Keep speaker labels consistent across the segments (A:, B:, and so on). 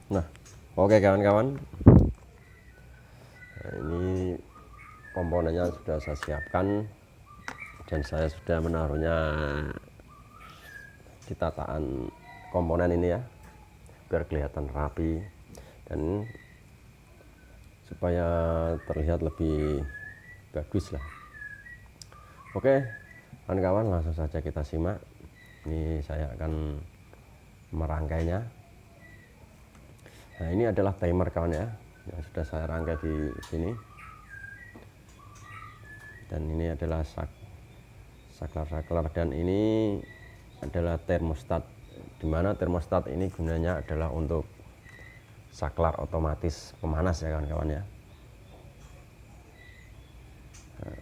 A: Nah, oke kawan-kawan, nah, ini komponennya sudah saya siapkan dan saya sudah menaruhnya di tataan komponen ini ya, biar kelihatan rapi dan supaya terlihat lebih bagus lah. Oke kawan-kawan, langsung saja kita simak. Ini saya akan merangkainya. Nah, ini adalah timer kawan ya, yang sudah saya rangkai di sini. Dan ini adalah saklar dan ini adalah termostat, dimana termostat ini gunanya adalah untuk saklar otomatis pemanas ya kawan-kawan ya. Nah,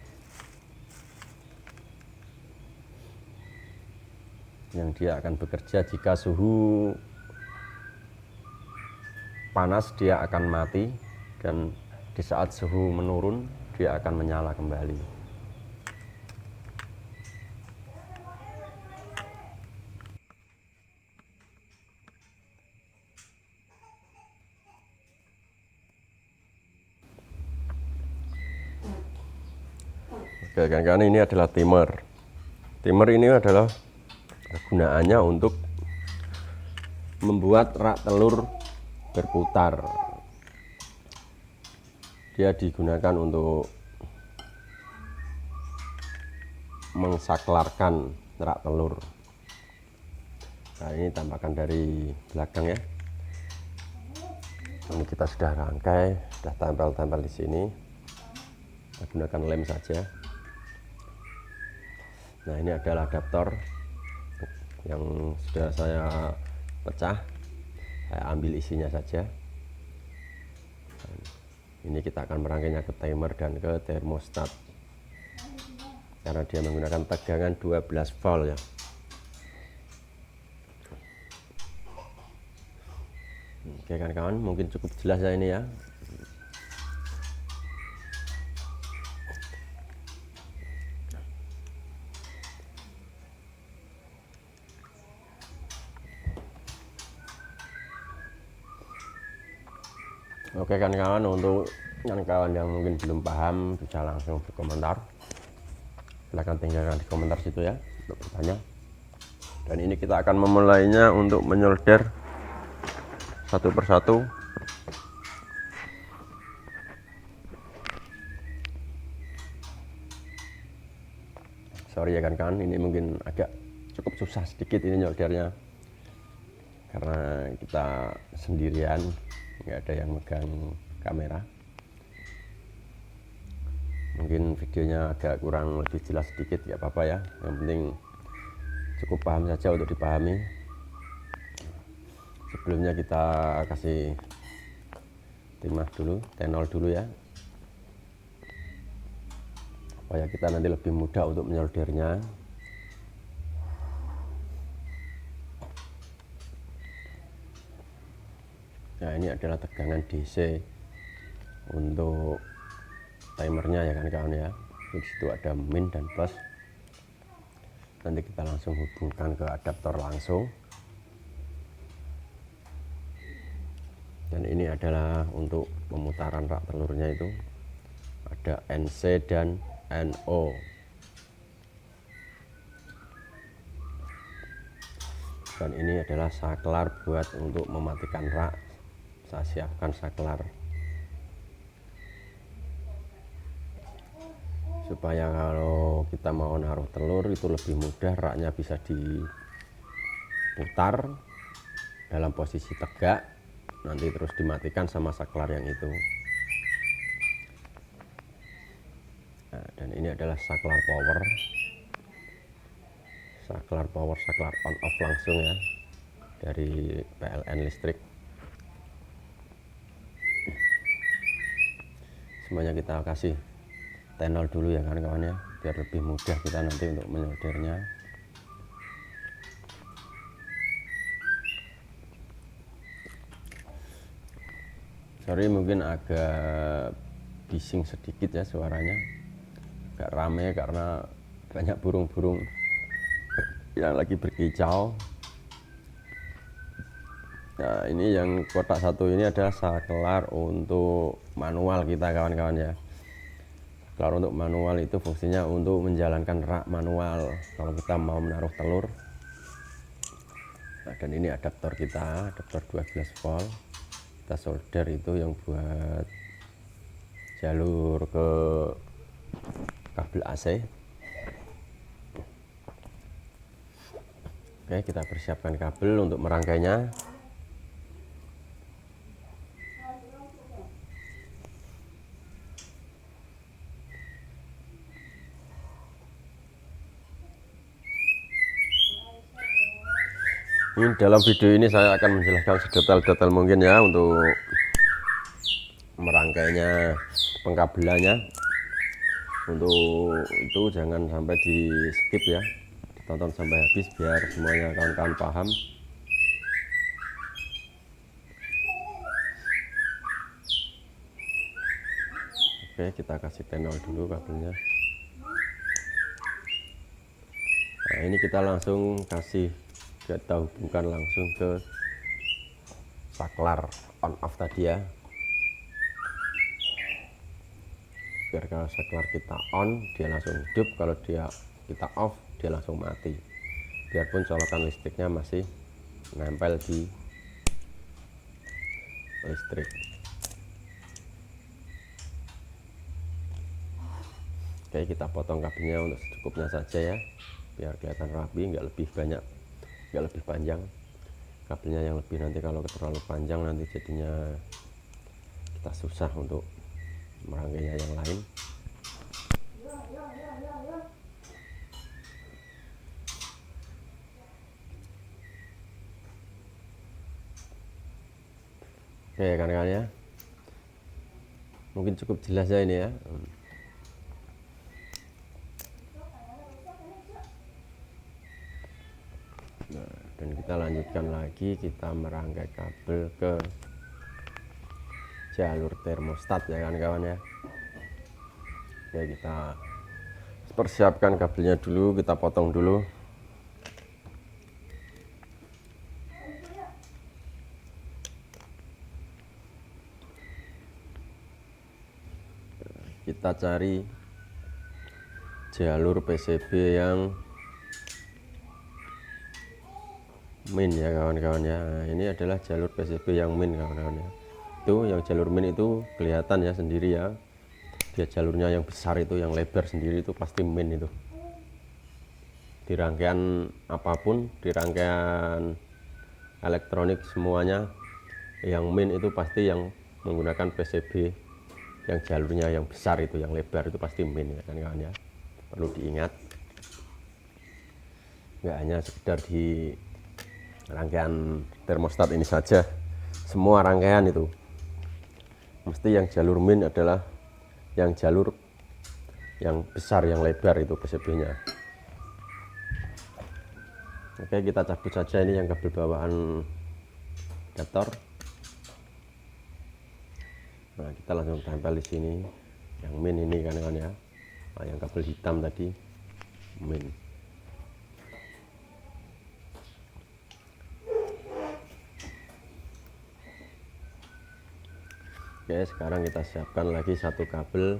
A: yang dia akan bekerja jika suhu panas dia akan mati, dan di saat suhu menurun dia akan menyala kembali. Oke kawan-kawan, ini adalah timer. Timer ini adalah gunaannya untuk membuat rak telur berputar. Dia digunakan untuk mengsaklarkan rak telur. Nah, ini tampakan dari belakang ya. Ini kita sudah rangkai, sudah tempel-tempel di sini. Kita gunakan lem saja. Nah, ini adalah adaptor yang sudah saya pecah. Saya ambil isinya saja. Ini kita akan merangkainya ke timer dan ke termostat, karena dia menggunakan tegangan 12 volt ya. Oke kawan-kawan, mungkin cukup jelas ya ini ya. Oke kawan-kawan, untuk kawan-kawan yang mungkin belum paham bisa langsung berkomentar. Silahkan tinggalkan di komentar situ ya untuk bertanya. Dan ini kita akan memulainya untuk menyolder satu persatu. Sorry ya kawan-kawan, ini mungkin agak cukup susah sedikit ini nyoldernya, karena kita sendirian, nggak ada yang megang kamera. Mungkin videonya agak kurang lebih jelas sedikit, nggak apa-apa ya, yang penting cukup paham saja untuk dipahami. Sebelumnya kita kasih timah dulu, tenol dulu ya, supaya kita nanti lebih mudah untuk menyoldernya. Nah, ini adalah tegangan DC untuk timernya ya kawan-kawan ya. Di situ ada min dan plus. Nanti kita langsung hubungkan ke adaptor langsung. Dan ini adalah untuk pemutaran rak telurnya, itu ada NC dan NO. Dan ini adalah saklar buat untuk mematikan rak. Saya siapkan saklar supaya kalau kita mau naruh telur itu lebih mudah, raknya bisa diputar dalam posisi tegak, nanti terus dimatikan sama saklar yang itu. Nah, dan ini adalah saklar power, saklar on off langsung ya dari PLN listrik. Semuanya kita kasih tenol dulu ya kawan-kawan ya, biar lebih mudah kita nanti untuk menyoldernya. Sorry mungkin agak bising sedikit ya suaranya, agak rame karena banyak burung-burung yang lagi berkicau. Nah, ini yang kotak satu ini adalah saklar untuk manual kita kawan-kawan ya. Kalau untuk manual itu fungsinya untuk menjalankan rak manual kalau kita mau menaruh telur. Nah, dan ini adaptor kita, adaptor 12 volt. Kita solder itu yang buat jalur ke kabel AC. Oke, kita persiapkan kabel untuk merangkainya. Ini dalam video ini saya akan menjelaskan sedetail-detail mungkin ya untuk merangkainya, pengkabelannya. Untuk itu jangan sampai di skip ya, ditonton sampai habis biar semuanya kawan-kawan paham. Oke, kita kasih tenor dulu kabelnya. Nah, ini kita langsung kasih, kita hubungkan langsung ke saklar on off tadi ya, biar kalau saklar kita on dia langsung hidup, kalau kita off dia langsung mati, biarpun colokan listriknya masih nempel di listrik. Oke, kita potong kabelnya untuk secukupnya saja ya, biar kelihatan rapi, nggak lebih banyak, nggak lebih panjang kabelnya yang lebih, nanti kalau terlalu panjang nanti jadinya kita susah untuk merangkainya yang lain. Oke kawan-kawan ya, mungkin cukup jelas ya ini ya. Nah, dan kita lanjutkan lagi, kita merangkai kabel ke jalur termostat ya kawan-kawan ya. Oke, kita persiapkan kabelnya dulu, kita potong dulu. Kita cari jalur PCB yang min ya kawan-kawan ya. Nah, ini adalah jalur PCB yang min kawan-kawan ya. Itu yang jalur min itu kelihatan ya sendiri ya, dia jalurnya yang besar itu, yang lebar sendiri itu pasti min itu. Di rangkaian apapun, di rangkaian elektronik semuanya yang min itu pasti yang menggunakan PCB yang jalurnya yang besar itu, yang lebar itu pasti min ya kan kawan ya. Perlu diingat, nggak hanya sekedar di rangkaian termostat ini saja, semua rangkaian itu mesti yang jalur min adalah yang jalur yang besar, yang lebar itu PCB nya. Oke, kita cabut saja ini yang kabel bawaan adaptor. Nah, kita langsung tempel di sini yang min ini kan ya. Nah, yang kabel hitam tadi min. Oke, sekarang kita siapkan lagi satu kabel,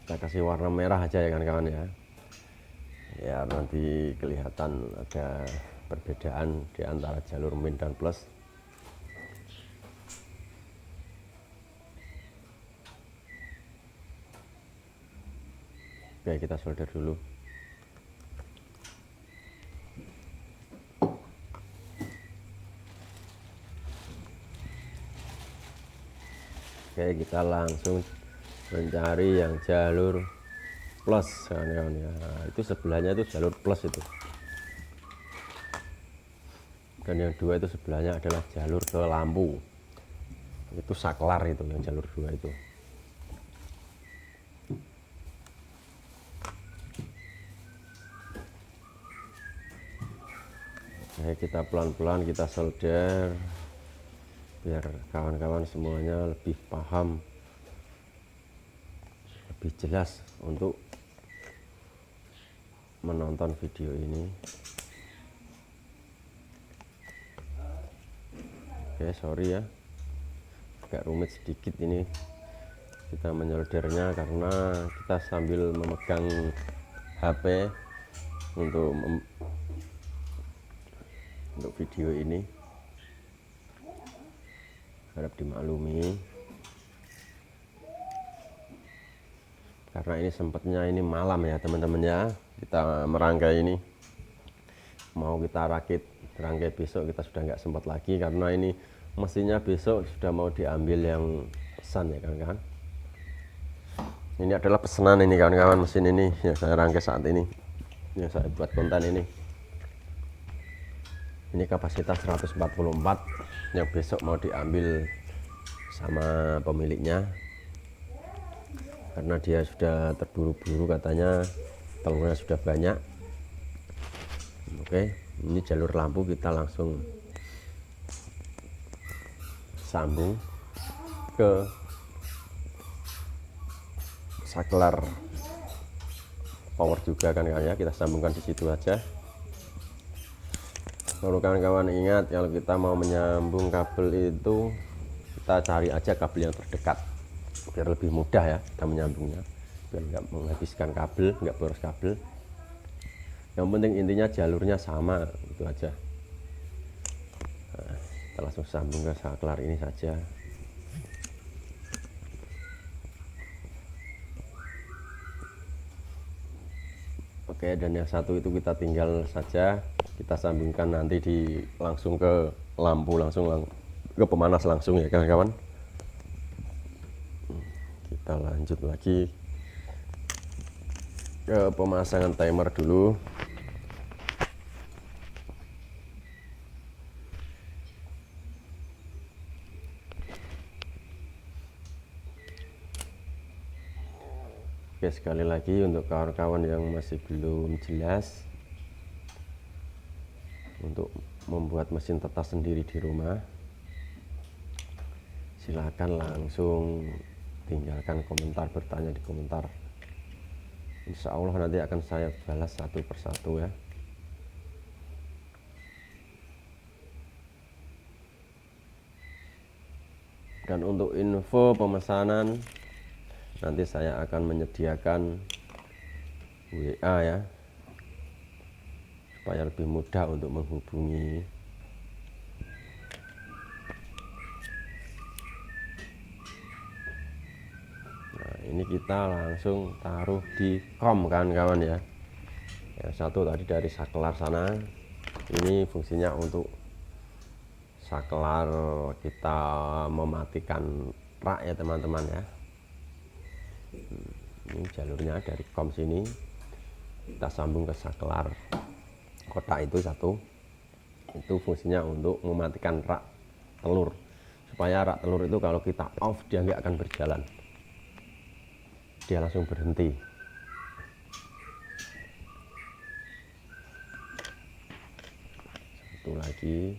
A: kita kasih warna merah aja ya kawan-kawan ya, ya nanti kelihatan ada perbedaan di antara jalur min dan plus. Oke, kita solder dulu. Oke, kita langsung mencari yang jalur plus kawan-kawan ya. Nah, itu sebelahnya itu jalur plus itu, dan yang dua itu sebelahnya adalah jalur ke lampu, itu saklar itu yang jalur dua itu. Oke, kita pelan-pelan kita solder biar kawan-kawan semuanya lebih paham, lebih jelas untuk menonton video ini. Oke, sorry ya, agak rumit sedikit ini kita menyoldernya karena kita sambil memegang HP untuk video ini, harap dimaklumi karena ini sempatnya ini malam ya teman-teman ya, kita merangkai ini mau kita rakit rangkai besok, kita sudah nggak sempat lagi karena ini mesinnya besok sudah mau diambil yang pesan ya kawan-kawan. Ini adalah pesanan ini kawan-kawan, mesin ini yang saya rangkai saat ini, yang saya buat konten ini. Ini kapasitas 144 yang besok mau diambil sama pemiliknya karena dia sudah terburu-buru, katanya telurnya sudah banyak. Oke, ini jalur lampu kita langsung sambung ke saklar power juga kan ya, kita sambungkan di situ aja. Kalau kawan-kawan ingat, kalau kita mau menyambung kabel itu kita cari aja kabel yang terdekat biar lebih mudah ya kita menyambungnya, biar nggak menghabiskan kabel, nggak boros kabel. Yang penting intinya jalurnya sama, itu aja. Nah, kita langsung sambung ke saklar ini saja. Oke, dan yang satu itu kita tinggal saja, kita sambungkan nanti langsung ke lampu, langsung ke pemanas langsung ya kawan-kawan. Kita lanjut lagi ke pemasangan timer dulu. Oke, sekali lagi untuk kawan-kawan yang masih belum jelas untuk membuat mesin tetas sendiri di rumah, silahkan langsung tinggalkan komentar, bertanya di komentar. Insya Allah nanti akan saya balas satu persatu ya. Dan untuk info pemesanan, nanti saya akan menyediakan WA ya, supaya lebih mudah untuk menghubungi. Nah, ini kita langsung taruh di kom kawan-kawan ya. Yang satu tadi dari saklar sana, ini fungsinya untuk saklar kita mematikan rak ya teman-teman ya. Ini jalurnya dari kom sini kita sambung ke saklar kotak itu satu, itu fungsinya untuk mematikan rak telur, supaya rak telur itu kalau kita off dia nggak akan berjalan, dia langsung berhenti. Satu lagi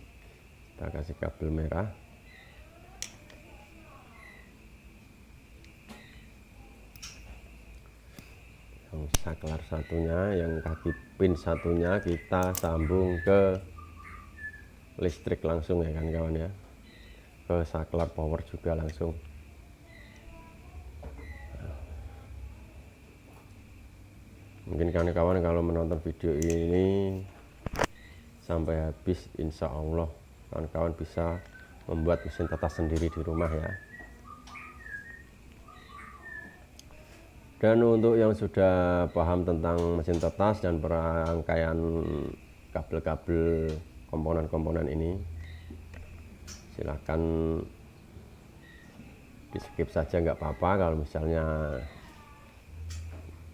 A: kita kasih kabel merah. Yang saklar satunya, yang kaki pin satunya kita sambung ke listrik langsung ya kan kawan ya, ke saklar power juga langsung. Mungkin kawan-kawan kalau menonton video ini sampai habis, insya Allah kawan-kawan bisa membuat mesin tetas sendiri di rumah ya. Dan untuk yang sudah paham tentang mesin tetas dan perangkaian kabel-kabel komponen-komponen ini, silahkan di skip saja, nggak apa-apa kalau misalnya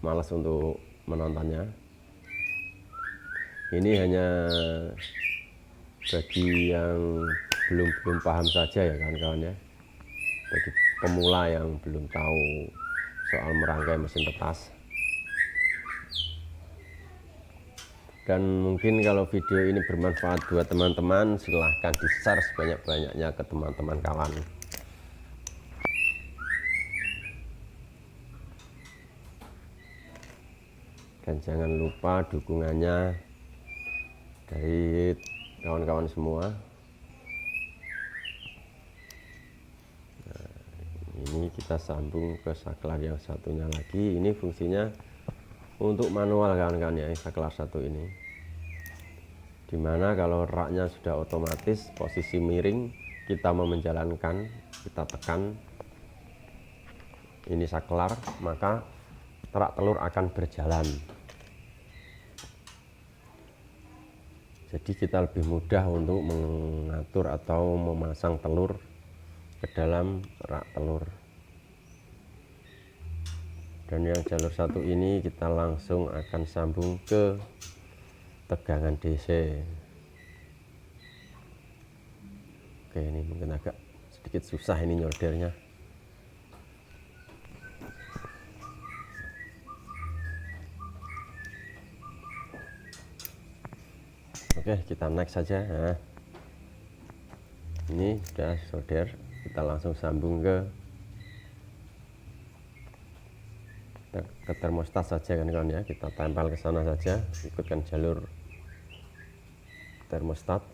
A: malas untuk menontonnya. Ini hanya bagi yang belum paham saja ya kawan-kawan ya, bagi pemula yang belum tahu soal merangkai mesin tetas. Dan mungkin kalau video ini bermanfaat buat teman-teman, silahkan di-share sebanyak-banyaknya ke teman-teman kawan. Dan jangan lupa dukungannya dari kawan-kawan semua. ini kita sambung ke saklar yang satunya lagi. Ini fungsinya untuk manual kawan-kawan ya, saklar satu ini, dimana kalau raknya sudah otomatis posisi miring, kita mau menjalankan, kita tekan ini saklar, maka rak telur akan berjalan. Jadi kita lebih mudah untuk mengatur atau memasang telur ke dalam rak telur. Dan yang jalur satu ini kita langsung akan sambung ke tegangan DC. Oke, ini mungkin agak sedikit susah ini nyoldernya. Oke, kita next saja. Nah, ini sudah solder, kita langsung sambung ke termostat saja kan kawan ya. Kita tempel ke sana saja, ikutkan jalur termostat.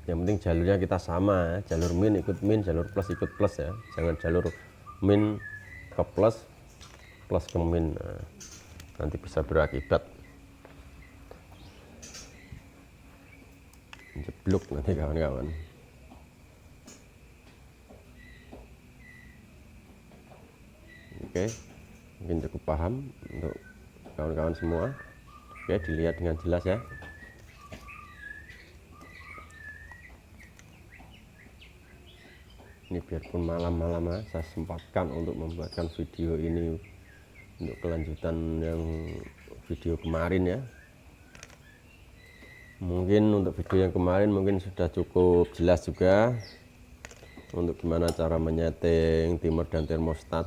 A: Yang penting jalurnya kita sama, jalur min ikut min, jalur plus ikut plus ya. Jangan jalur min ke plus, plus ke min. Nah, nanti bisa berakibat jeblok nanti kawan-kawan. Oke, mungkin cukup paham untuk kawan-kawan semua. Oke, dilihat dengan jelas ya. Ini biarpun malam-malam saya sempatkan untuk membuatkan video ini untuk kelanjutan yang video kemarin ya. Mungkin untuk video yang kemarin mungkin sudah cukup jelas juga untuk gimana cara menyeting timer dan termostat.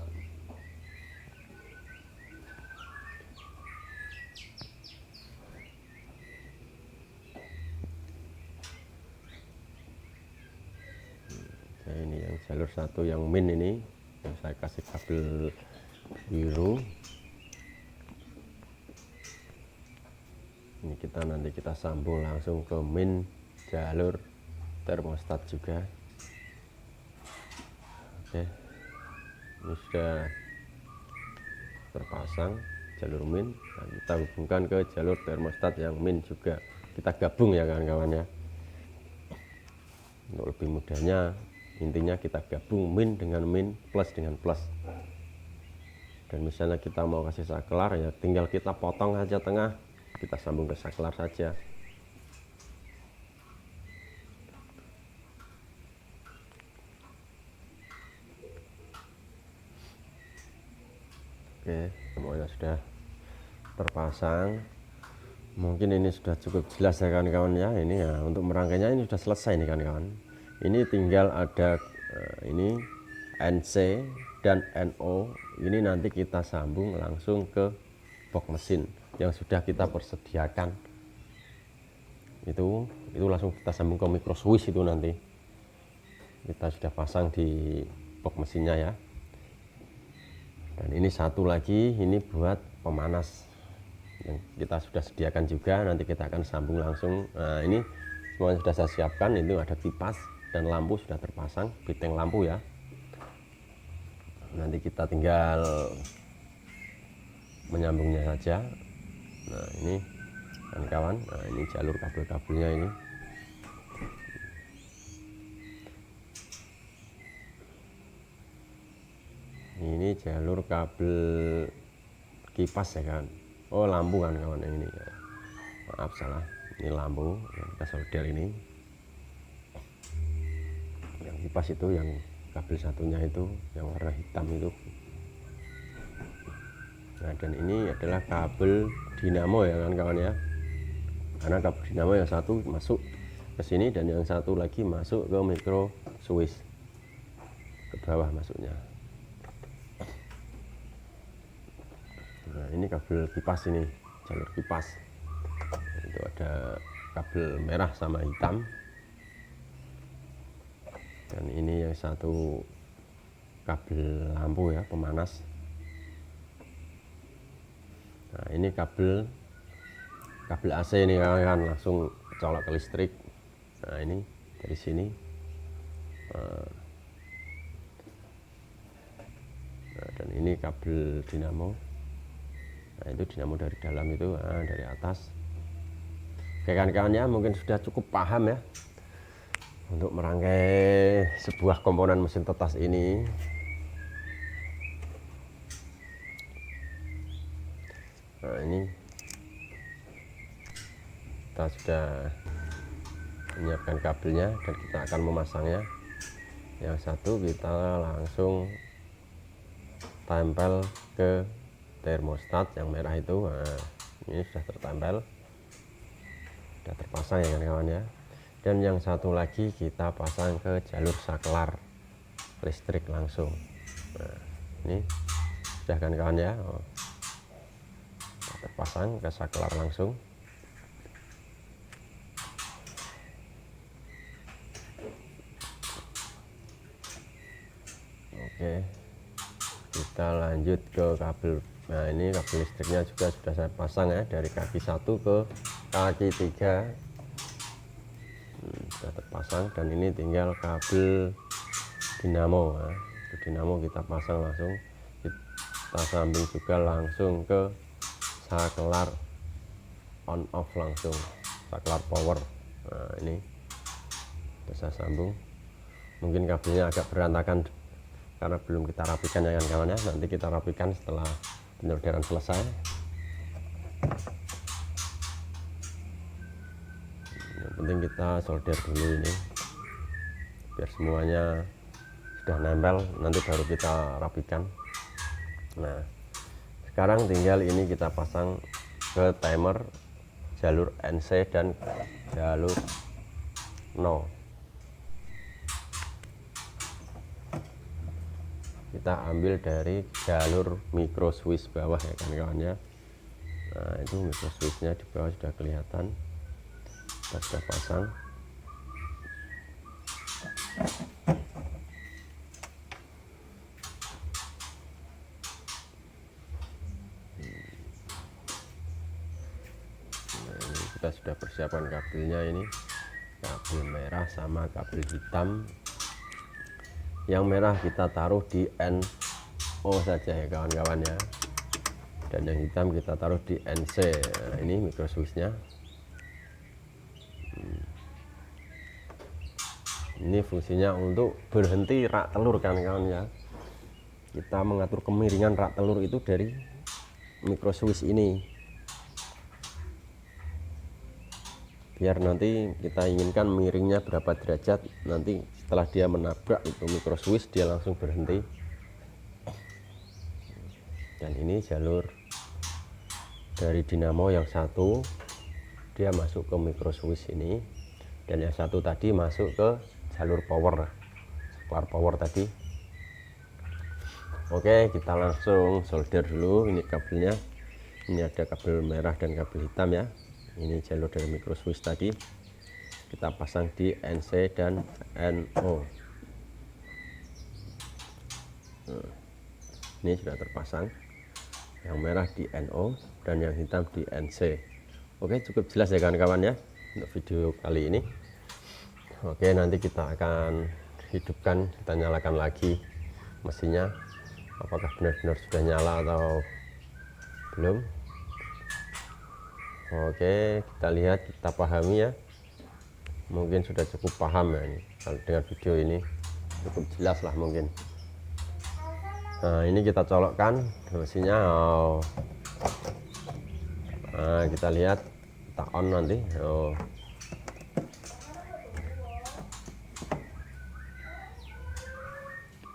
A: Nah, ini yang jalur satu yang min ini yang saya kasih kabel biru. Ini nanti kita sambung langsung ke min jalur termostat juga. Oke, ini sudah terpasang jalur min. Nah, kita hubungkan ke jalur termostat yang min juga, kita gabung ya kawan-kawan ya. Untuk lebih mudahnya, intinya kita gabung min dengan min, plus dengan plus. Dan misalnya kita mau kasih saklar ya, tinggal kita potong aja tengah, kita sambung ke saklar saja. Oke, semuanya sudah terpasang. Mungkin ini sudah cukup jelas ya kawan-kawan ya. Ini ya untuk merangkainya ini sudah selesai nih kawan-kawan. Ini tinggal ada ini NC dan NO. Ini nanti kita sambung langsung ke box mesin yang sudah kita persediakan. Itu langsung kita sambung ke micro switch itu nanti. Kita sudah pasang di box mesinnya ya. Dan ini satu lagi, ini buat pemanas yang kita sudah sediakan juga, nanti kita akan sambung langsung. Nah, ini semuanya sudah saya siapkan. Itu ada kipas dan lampu sudah terpasang, fitting lampu ya. Nanti kita tinggal menyambungnya saja. Nah, ini kawan-kawan, nah ini jalur kabel-kabelnya ini. Ini jalur kabel kipas ya kan. Oh, lampu kan kawan yang ini ya. Maaf salah, ini lampu yang kita solder ini. Yang kipas itu yang kabel satunya itu yang warna hitam itu. Nah, dan ini adalah kabel dinamo ya kawan-kawan ya. Karena kabel dinamo yang satu masuk ke sini dan yang satu lagi masuk ke micro switch, ke bawah masuknya. Nah, ini kabel kipas, ini jalur kipas. Itu ada kabel merah sama hitam. Dan ini yang satu kabel lampu ya, pemanas. Nah, ini kabel AC ini kan langsung colok ke listrik. Nah, ini dari sini Nah, dan ini kabel dinamo. Nah, itu dinamo dari dalam itu, dari atas. Oke kawan-kawan ya, mungkin sudah cukup paham ya untuk merangkai sebuah komponen mesin tetas ini. Nah, ini kita sudah menyiapkan kabelnya dan kita akan memasangnya. Yang satu kita langsung tempel ke termostat yang merah itu. Nah, ini sudah tertempel, sudah terpasang ya kawan-kawan ya. Dan yang satu lagi kita pasang ke jalur saklar listrik langsung. Nah, ini sudah kawan-kawan ya, terpasang ke saklar langsung. Oke, kita lanjut ke kabel. Nah, ini kabel listriknya juga sudah saya pasang ya, dari kaki 1 ke kaki 3 sudah terpasang. Dan ini tinggal kabel dinamo. Nah, dinamo kita pasang langsung, kita sambung juga langsung ke saklar on off langsung, saklar power. Nah, ini bisa sambung. Mungkin kabelnya agak berantakan karena belum kita rapikan ya kawan-kawan ya. Nanti kita rapikan setelah penyolderan selesai. Yang penting kita solder dulu ini biar semuanya sudah nempel, nanti baru kita rapikan. Nah, sekarang tinggal ini kita pasang ke timer jalur NC dan jalur no. Kita ambil dari jalur micro switch bawah ya kawan-kawan ya. Nah, itu micro switchnya di bawah sudah kelihatan, kita sudah pasang. Nah, ini kita sudah persiapkan kabelnya, ini kabel merah sama kabel hitam. Yang merah kita taruh di NO saja ya kawan-kawan ya, dan yang hitam kita taruh di NC. Nah, ini micro switchnya. Ini fungsinya untuk berhenti rak telur kawan-kawan ya. Kita mengatur kemiringan rak telur itu dari micro switch ini, biar nanti kita inginkan miringnya berapa derajat, nanti setelah dia menabrak itu micro switch dia langsung berhenti. Dan ini jalur dari dinamo, yang satu dia masuk ke micro switch ini, dan yang satu tadi masuk ke jalur power, saklar power tadi. Oke, kita langsung solder dulu ini kabelnya. Ini ada kabel merah dan kabel hitam ya. Ini jalur dari micro switch tadi, kita pasang di NC dan NO. Nah, ini sudah terpasang, yang merah di NO dan yang hitam di NC. Oke, cukup jelas ya kawan-kawan ya untuk video kali ini. Oke, nanti kita akan hidupkan, kita nyalakan lagi mesinnya, apakah benar-benar sudah nyala atau belum. Oke, kita lihat, kita pahami ya. Mungkin sudah cukup paham ya ini, kalau dengan video ini cukup jelas lah mungkin. Nah, ini kita colokkan mesinnya. Nah, kita lihat, kita on nanti.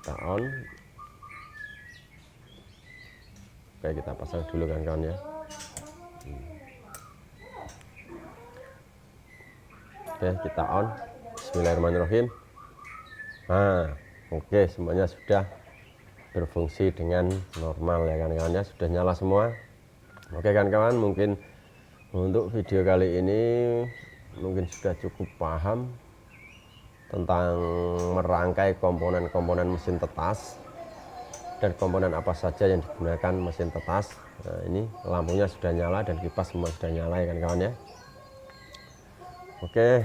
A: Kita on. Oke, kita pasang dulu kawan-kawan ya. Oke, kita on. Bismillahirrahmanirrahim. Nah, oke, semuanya sudah berfungsi dengan normal ya kawan-kawan ya, sudah nyala semua. Oke kawan-kawan, mungkin untuk video kali ini mungkin sudah cukup paham tentang merangkai komponen-komponen mesin tetas dan komponen apa saja yang digunakan mesin tetas. Nah, ini lampunya sudah nyala dan kipas semua sudah nyala ya kawan-kawan ya. Oke,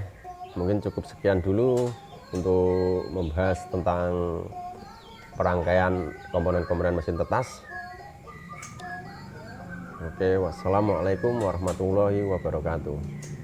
A: mungkin cukup sekian dulu untuk membahas tentang perangkaian komponen-komponen mesin tetas. Oke, wassalamualaikum warahmatullahi wabarakatuh.